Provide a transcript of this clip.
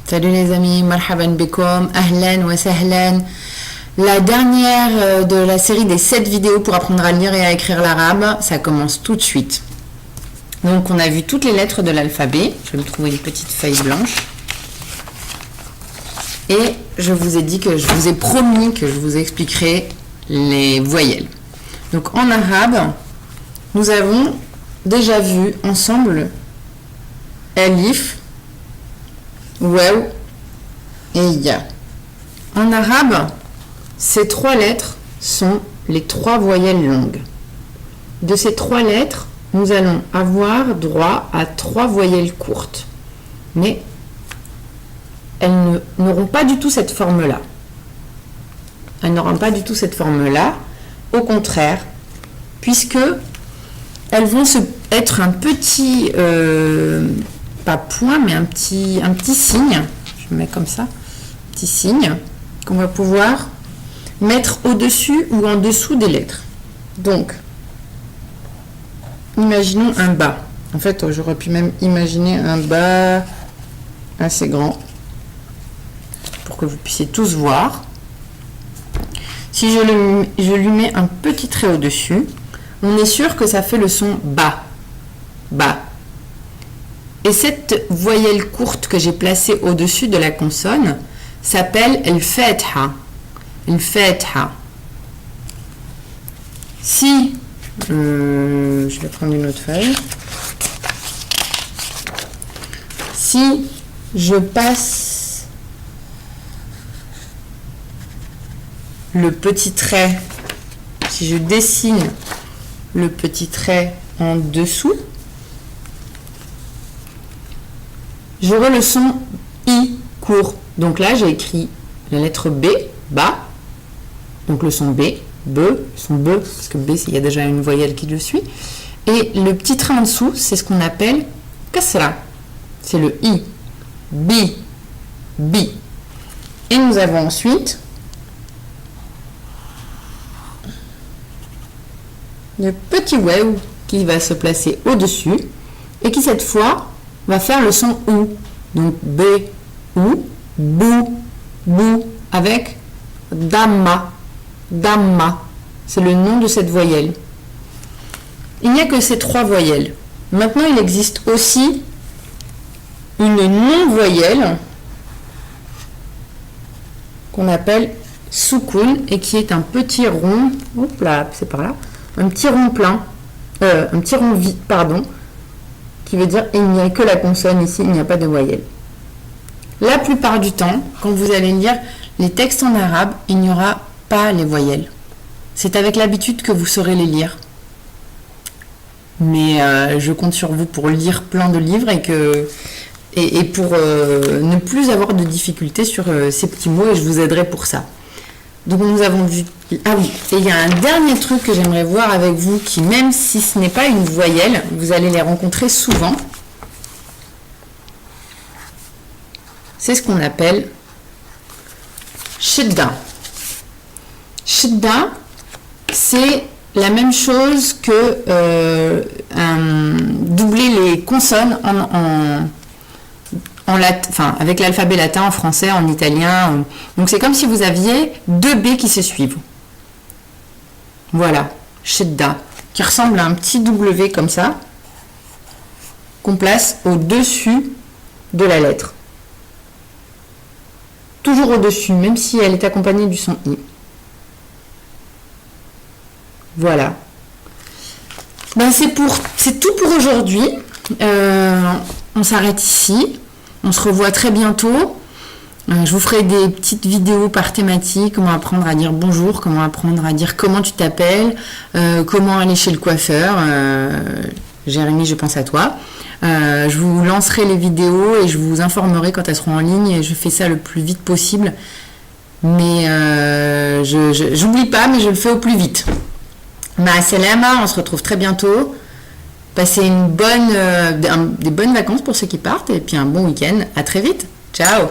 Salut les amis, marhaban bikom, ahlan wa sahlan. La dernière de la série des 7 vidéos pour apprendre à lire et à écrire l'arabe, ça commence tout de suite. Donc on a vu toutes les lettres de l'alphabet. Je vais me trouver une petite feuille blanche. Et je vous ai dit que je vous ai promis que je vous expliquerai les voyelles. Donc en arabe, nous avons déjà vu ensemble alif, waw et ya. En arabe, ces 3 lettres sont les 3 voyelles longues. De ces 3 lettres, nous allons avoir droit à 3 voyelles courtes. Mais elles n'auront pas du tout cette forme-là. Elles n'auront pas du tout cette forme-là. Au contraire, puisque elles vont être un petit, pas point, mais un petit signe. Je mets comme ça, un petit signe qu'on va pouvoir mettre au-dessus ou en dessous des lettres. Donc, imaginons un bas. En fait, j'aurais pu même imaginer un bas assez grand pour que vous puissiez tous voir. Si je lui mets un petit trait au-dessus, on est sûr que ça fait le son ba. Ba. Et cette voyelle courte que j'ai placée au-dessus de la consonne s'appelle el-fatha. El-fatha. Si, je vais prendre une autre feuille. Si je passe le petit trait, si je dessine le petit trait en dessous, j'aurai le son I court. Donc là, j'ai écrit la lettre B, ba, donc le son B, be, son B, parce que B, il y a déjà une voyelle qui le suit. Et le petit trait en dessous, c'est ce qu'on appelle kasra. C'est le I, bi, bi. Et nous avons ensuite le petit waw qui va se placer au-dessus et qui cette fois va faire le son OU. Donc B, OU, BOU, BOU, avec damma, damma. C'est le nom de cette voyelle. Il n'y a que ces 3 voyelles. Maintenant, il existe aussi une non-voyelle qu'on appelle soukoun et qui est un petit rond, hop là, c'est par là, un petit rond plein, un petit rond vide, pardon, qui veut dire il n'y a que la consonne ici, il n'y a pas de voyelle. La plupart du temps, quand vous allez lire les textes en arabe, il n'y aura pas les voyelles. C'est avec l'habitude que vous saurez les lire. Mais je compte sur vous pour lire plein de livres et pour ne plus avoir de difficultés sur ces petits mots, et je vous aiderai pour ça. Donc nous avons vu... Ah oui, et il y a un dernier truc que j'aimerais voir avec vous, qui même si ce n'est pas une voyelle, vous allez les rencontrer souvent. C'est ce qu'on appelle shidda. Shidda, c'est la même chose que doubler les consonnes avec l'alphabet latin, en français, en italien. Donc c'est comme si vous aviez 2 B qui se suivent. Voilà, shidda, qui ressemble à un petit W comme ça, qu'on place au-dessus de la lettre. Toujours au-dessus, même si elle est accompagnée du son I. Voilà. Ben c'est tout pour aujourd'hui. On s'arrête ici. On se revoit très bientôt. Je vous ferai des petites vidéos par thématique, comment apprendre à dire bonjour, comment apprendre à dire comment tu t'appelles, comment aller chez le coiffeur. Jérémy, je pense à toi. Je vous lancerai les vidéos et je vous informerai quand elles seront en ligne, et je fais ça le plus vite possible. Mais j'oublie pas, mais je le fais au plus vite. Ma salama, on se retrouve très bientôt. Passez des bonnes vacances pour ceux qui partent, et puis un bon week-end. À très vite. Ciao.